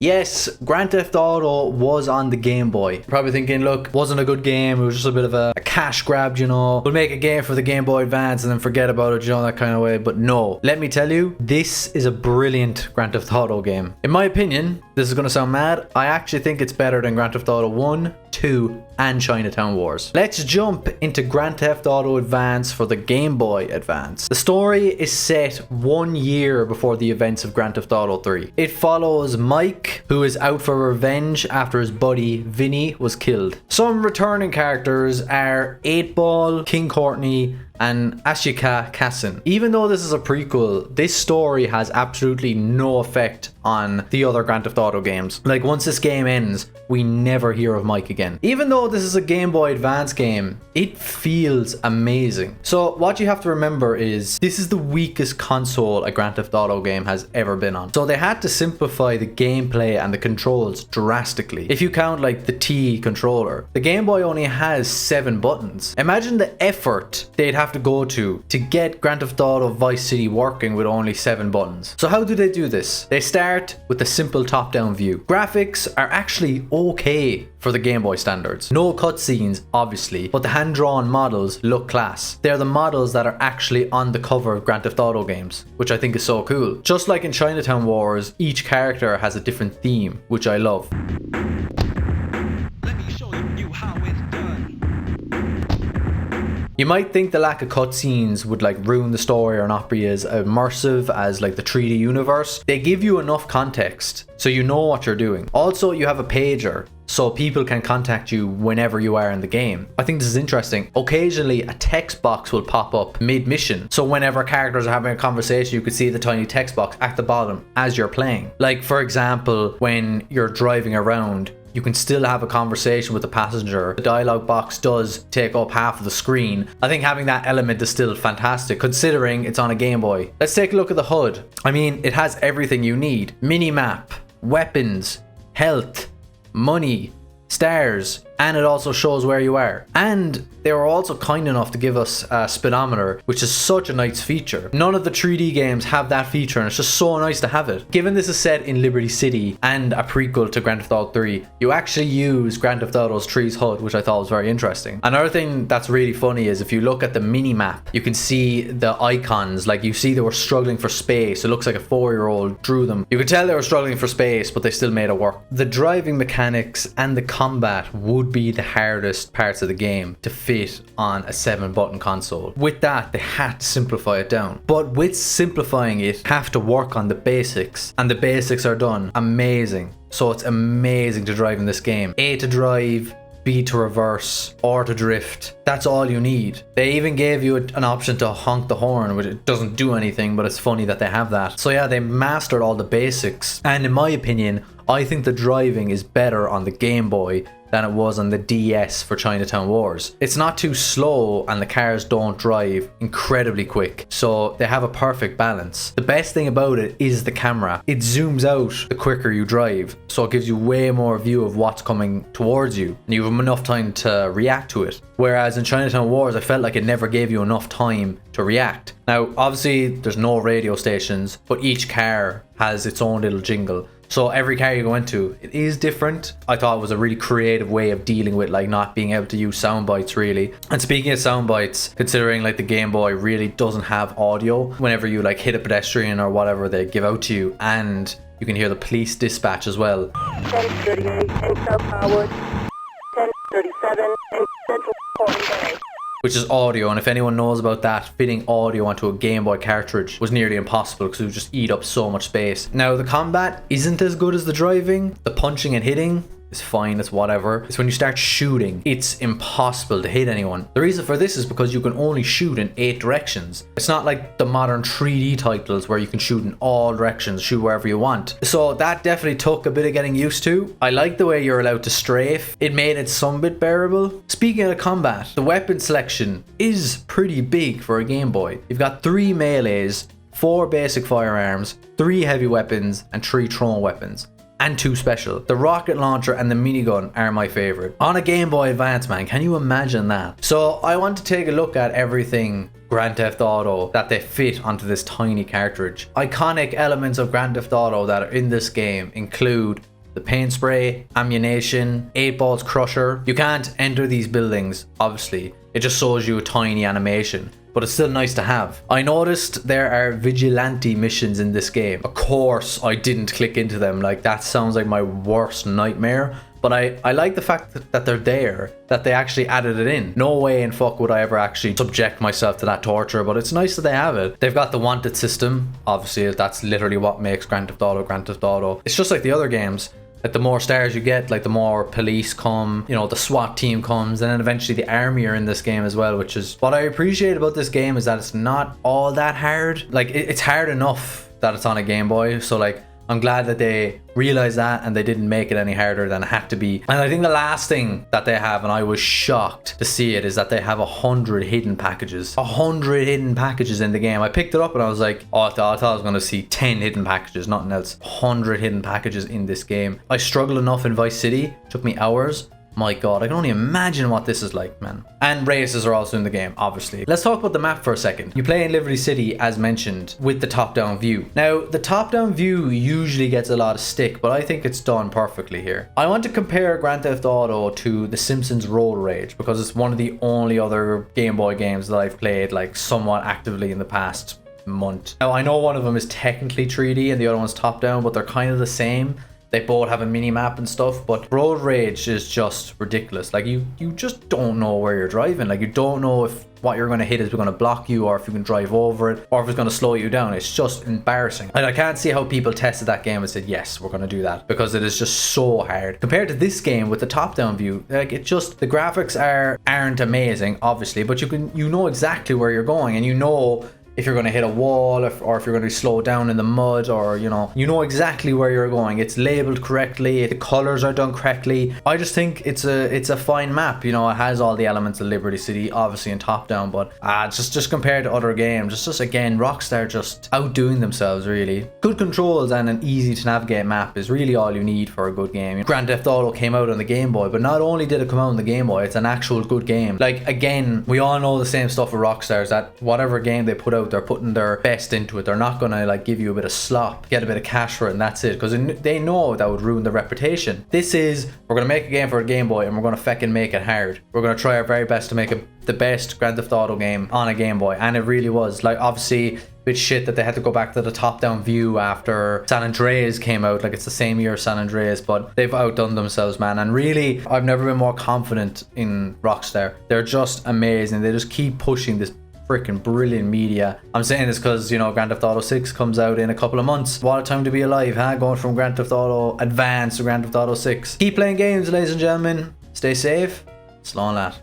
Yes, Grand Theft Auto was on the Game Boy. You're probably thinking, look, wasn't a good game, it was just a bit of a cash grab, you know. We'll make a game for the Game Boy Advance and then forget about it, you know, that kind of way. But no, let me tell you, this is a brilliant Grand Theft Auto game. In my opinion, this is going to sound mad, I actually think it's better than Grand Theft Auto 1, 2, and Chinatown Wars. Let's jump into Grand Theft Auto Advance for the Game Boy Advance. The story is set 1 year before the events of Grand Theft Auto 3. It follows Mike, who is out for revenge after his buddy Vinny was killed. Some returning characters are 8-Ball, King Courtney, and Ashika Kassin. Even though this is a prequel, this story has absolutely no effect on the other Grand Theft Auto games. Like, once this game ends, we never hear of Mike again. Even though this is a Game Boy Advance game, it feels amazing. So what you have to remember is this is the weakest console a Grand Theft Auto game has ever been on. So they had to simplify the gameplay and the controls drastically. If you count like the T controller, the Game Boy only has 7 buttons. Imagine the effort they'd have to go to get Grand Theft Auto Vice City working with only 7 buttons. So how do they do this? They start with a simple top-down view. Graphics are actually okay for the Game Boy standards. No cutscenes, obviously, but the hand-drawn models look class. They're the models that are actually on the cover of Grand Theft Auto games, which I think is so cool. Just like in Chinatown Wars, each character has a different theme, which I love. You might think the lack of cutscenes would like ruin the story or not be as immersive as like the 3D universe. They give you enough context so you know what you're doing. Also, you have a pager so people can contact you whenever you are in the game. I think this is interesting. Occasionally a text box will pop up mid-mission, so whenever characters are having a conversation you could see the tiny text box at the bottom as you're playing. Like, for example, when you're driving around, you can still have a conversation with the passenger. The dialogue box does take up half of the screen. I think having that element is still fantastic considering it's on a Game Boy. Let's take a look at the HUD. I mean, it has everything you need. Minimap, weapons, health, money, stars, and it also shows where you are. And they were also kind enough to give us a speedometer, which is such a nice feature. None of the 3D games have that feature and it's just so nice to have it. Given this is set in Liberty City and a prequel to Grand Theft Auto 3, you actually use Grand Theft Auto 3's HUD, which I thought was very interesting. Another thing that's really funny is if you look at the mini-map, you can see the icons. Like, you see they were struggling for space. It looks like a 4-year-old drew them. You could tell they were struggling for space, but they still made it work. The driving mechanics and the combat would be the hardest parts of the game to fit on a 7-button console. With that, they had to simplify it down. But with simplifying it, have to work on the basics, and the basics are done amazing. So it's amazing to drive in this game. A to drive, B to reverse, or to drift. That's all you need. They even gave you an option to honk the horn, which it doesn't do anything, but it's funny that they have that. So yeah, they mastered all the basics. And in my opinion, I think the driving is better on the Game Boy than it was on the DS for Chinatown Wars. It's not too slow and the cars don't drive incredibly quick, so they have a perfect balance. The best thing about it is the camera. It zooms out the quicker you drive, so it gives you way more view of what's coming towards you and you have enough time to react to it. Whereas in Chinatown Wars, I felt like it never gave you enough time to react. Now, obviously there's no radio stations, but each car has its own little jingle. So every car you go into, it is different. I thought it was a really creative way of dealing with like not being able to use sound bites really. And speaking of sound bites, considering like the Game Boy really doesn't have audio, whenever you like hit a pedestrian or whatever, they give out to you, and you can hear the police dispatch as well. 1038 in South Howard, 1037 in Central Portland Bay. Which is audio, and if anyone knows about that, fitting audio onto a Game Boy cartridge was nearly impossible because it would just eat up so much space. Now, the combat isn't as good as the driving. The punching and hitting is fine, it's whatever. It's when you start shooting, it's impossible to hit anyone. The reason for this is because you can only shoot in 8 directions. It's not like the modern 3D titles where you can shoot in all directions, shoot wherever you want. So that definitely took a bit of getting used to. I like the way you're allowed to strafe. It made it some bit bearable. Speaking of combat, the weapon selection is pretty big for a Game Boy. You've got 3 melees, 4 basic firearms, 3 heavy weapons, and 3 thrown weapons. And 2 special. The rocket launcher and the minigun are my favorite. On a Game Boy Advance, man, can you imagine that? So I want to take a look at everything Grand Theft Auto that they fit onto this tiny cartridge. Iconic elements of Grand Theft Auto that are in this game include the paint spray, ammunition, 8 balls crusher. You can't enter these buildings, obviously. It just shows you a tiny animation, but it's still nice to have. I noticed there are vigilante missions in this game. Of course, I didn't click into them. Like, that sounds like my worst nightmare. But I like the fact that they're there, that they actually added it in. No way in fuck would I ever actually subject myself to that torture, but it's nice that they have it. They've got the wanted system. Obviously, that's literally what makes Grand Theft Auto Grand Theft Auto. It's just like the other games. Like, the more stars you get, like, the more police come, you know, the SWAT team comes, and then eventually the army are in this game as well, which is what I appreciate about this game, is that it's not all that hard. Like, it's hard enough that it's on a Game Boy, so like, I'm glad that they realized that and they didn't make it any harder than it had to be. And I think the last thing that they have, and I was shocked to see it, is that they have 100 hidden packages. 100 hidden packages in the game. I picked it up and I was like, oh, I thought I was going to see 10 hidden packages, nothing else. 100 hidden packages in this game. I struggled enough in Vice City. It took me hours. My god, I can only imagine what this is like, man. And races are also in the game, obviously. Let's talk about the map for a second. You play in Liberty City, as mentioned, with the top-down view. Now, the top-down view usually gets a lot of stick, but I think it's done perfectly here. I want to compare Grand Theft Auto to The Simpsons Road Rage, because it's one of the only other Game Boy games that I've played, like, somewhat actively in the past month. Now, I know one of them is technically 3D and the other one's top-down, but they're kind of the same. They both have a mini map and stuff, but Road Rage is just ridiculous. Like, you just don't know where you're driving. Like, you don't know if what you're going to hit is going to block you, or if you can drive over it, or if it's going to slow you down. It's just embarrassing. And I can't see how people tested that game and said, yes, we're going to do that, because it is just so hard. Compared to this game with the top-down view, like, it just, the graphics aren't amazing, obviously, but you know exactly where you're going, and you know if you're going to hit a wall, or if you're going to be slowed down in the mud, or you know exactly where you're going. It's labeled correctly, the colors are done correctly. I just think it's a fine map. You know, it has all the elements of Liberty City, obviously in top down, but just compared to other games, just again, Rockstar just outdoing themselves, really. Good controls and an easy to navigate map is really all you need for a good game. Grand Theft Auto came out on the Game Boy, but not only did it come out on the Game Boy, it's an actual good game. Like, again, we all know the same stuff with Rockstar, is that whatever game they put out, they're putting their best into it. They're not gonna like give you a bit of slop, get a bit of cash for it, and that's it, because they know that would ruin their reputation. This is, we're gonna make a game for a Game Boy and we're gonna feckin' make it hard. We're gonna try our very best to make the best Grand Theft Auto game on a Game Boy, and it really was. Like, obviously a bit shit that they had to go back to the top-down view after San Andreas came out. Like, it's the same year as San Andreas, but they've outdone themselves, man. And really, I've never been more confident in Rockstar. They're just amazing. They just keep pushing this freaking brilliant media. I'm saying this because, you know, Grand Theft Auto 6 comes out in a couple of months. What a time to be alive, huh? Going from Grand Theft Auto Advance to Grand Theft Auto 6. Keep playing games, ladies and gentlemen. Stay safe. Slán leat.